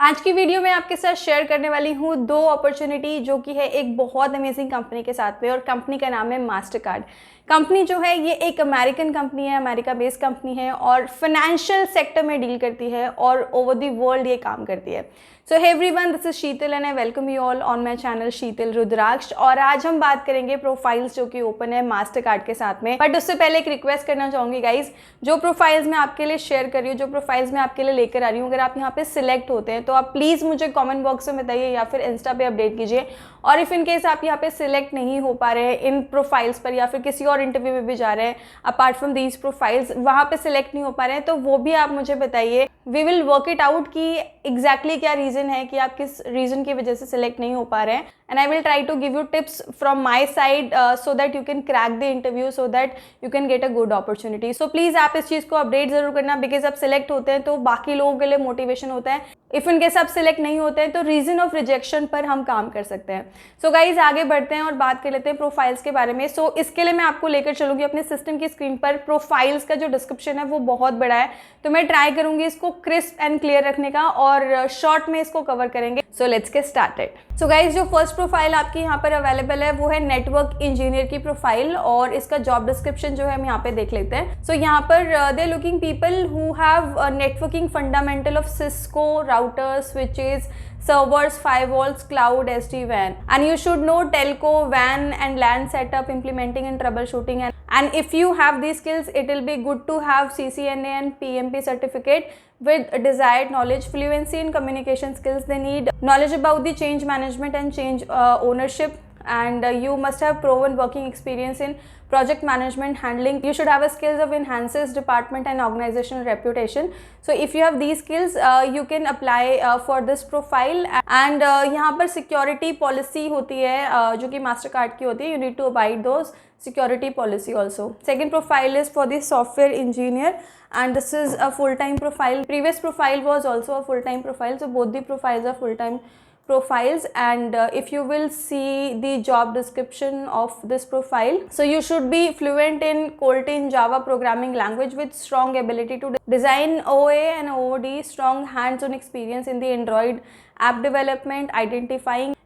आज की वीडियो में आपके साथ शेयर करने वाली हूँ दो अपॉर्चुनिटी जो कि है एक बहुत अमेजिंग कंपनी के साथ में, और कंपनी का नाम है मास्टर कार्ड। कंपनी जो है ये एक अमेरिकन कंपनी है, अमेरिका बेस्ड कंपनी है और फाइनेंशियल सेक्टर में डील करती है और ओवर द वर्ल्ड ये काम करती है। So hey everyone, this is Sheetal and I welcome you all on my channel Sheetal Rudraksh. और आज हम बात करेंगे प्रोफाइल्स जो कि ओपन है मास्टर कार्ड के साथ में। बट उससे पहले एक रिक्वेस्ट करना चाहूँगी गाइज, जो प्रोफाइल्स मैं आपके लिए शेयर कर रही हूँ, जो प्रोफाइल्स मैं आपके लिए लेकर आ रही हूँ, अगर आप यहाँ पे सिलेक्ट होते हैं तो आप प्लीज़ मुझे कमेंट बॉक्स में बताइए या फिर इंस्टा पे अपडेट कीजिए। और इफ़ इन केस आप यहाँ पे सिलेक्ट नहीं हो पा रहे हैं इन प्रोफाइल्स पर या फिर किसी और इंटरव्यू में भी जा रहे हैं अपार्ट फ्रॉम दीज प्रोफाइल्स, वहाँ पे सिलेक्ट नहीं हो पा रहे हैं, तो वो भी आप मुझे बताइए। We will work it out कि एग्जैक्टली क्या रीज़न है कि आप किस रीज़न की वजह से सिलेक्ट नहीं हो पा रहे हैं, and I will try to give you tips from my side so that you can crack the interview, so that you can get a good opportunity. So please आप इस चीज़ को अपडेट जरूर करना, बिकॉज आप सिलेक्ट होते हैं तो बाकी लोगों के लिए मोटिवेशन होता है। इफ़ इन केस आप सिलेक्ट नहीं होते हैं तो रीज़न ऑफ रिजेक्शन पर हम काम कर सकते हैं। सो गाइज आगे बढ़ते हैं और बात कर लेते हैं प्रोफाइल्स के बारे में। सो इसके लिए मैं आपको लेकर चलूँगी अपने सिस्टम की स्क्रीन पर। प्रोफाइल्स का जो डिस्क्रिप्शन है वो बहुत बड़ा है, तो मैं ट्राई करूँगी इसको क्रिस्प एंड क्लियर रखने का और शॉर्ट में इसको कवर करेंगे। So let's get started. So guys जो फर्स्ट प्रोफाइल आपकी यहाँ पर अवेलेबल है वो है नेटवर्क इंजीनियर की प्रोफाइल, और इसका जॉब डिस्क्रिप्शन जो है हम यहाँ पे देख लेते हैं। सो यहाँ पर they are looking people who have networking fundamental of Cisco routers, switches, servers, firewalls, cloud, SD-WAN, and you should know telco, WAN and LAN setup, implementing and troubleshooting, and if you have these skills it will be good to have CCNA and PMP certificate with desired knowledge, fluency in communication skills. They need knowledge about the change management and change ownership, and you must have proven working experience in project management handling. You should have a skills of enhances department and organizational reputation. So if you have these skills you can apply for this profile. And यहाँ पर security policy होती है जो कि master card की होती है, you need to abide those security policy also. Second profile is for the software engineer, and this is a full-time profile. Previous profile was also a full-time profile, so both the profiles are full-time profiles. And if you will see the job description of this profile, so you should be fluent in Kotlin Java programming language with strong ability to design OA and OOD, strong hands-on experience in the Android app development,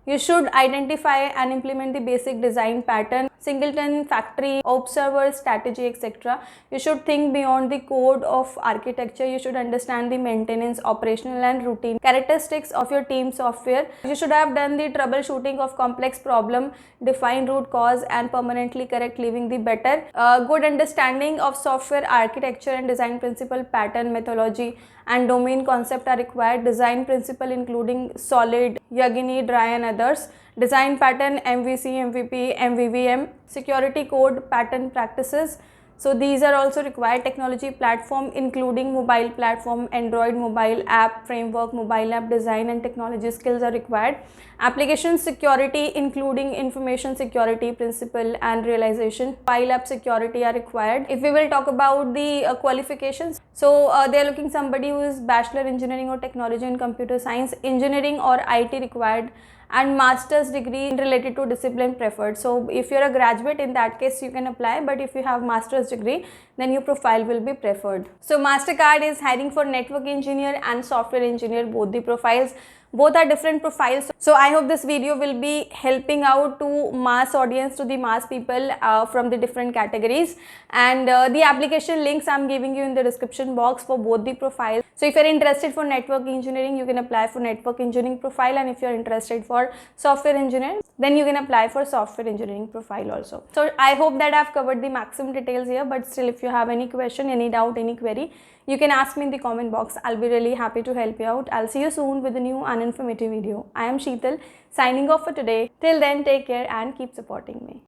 you should identify and implement the basic design pattern, singleton, factory, observer, strategy, etc. You should think beyond the code of architecture. You should understand the maintenance, operational and routine characteristics of your team software. You should have done the troubleshooting of complex problem, define root cause and permanently correct, leaving the better. Good understanding of software architecture and design principle, pattern, methodology and domain concept are required. Design principle including solid, Yagini, dry and others. Design pattern, MVC, MVP, MVVM. Security code, pattern practices. So these are also required. Technology platform including mobile platform, Android mobile app framework, mobile app design and technology skills are required. Application security including information security principle and realization. Mobile app security are required. If we will talk about the qualifications, so they are looking somebody who is bachelor engineering or technology in computer science, engineering or IT required, and master's degree related to discipline preferred. So if you're a graduate, in that case you can apply, but if you have master's degree then your profile will be preferred. So Mastercard is hiring for network engineer and software engineer, both the profiles. Both are different profiles. So I hope this video will be helping out to mass audience, to the mass people from the different categories. And the application links I'm giving you in the description box for both the profiles. So if you're interested for network engineering, you can apply for network engineering profile, and if you're interested for software engineering, then you can apply for software engineering profile also. So I hope that I've covered the maximum details here, but still if you have any question, any doubt, any query, you can ask me in the comment box. I'll be really happy to help you out. I'll see you soon with a new and informative video. I am Sheetal signing off for today. Till then, take care and keep supporting me.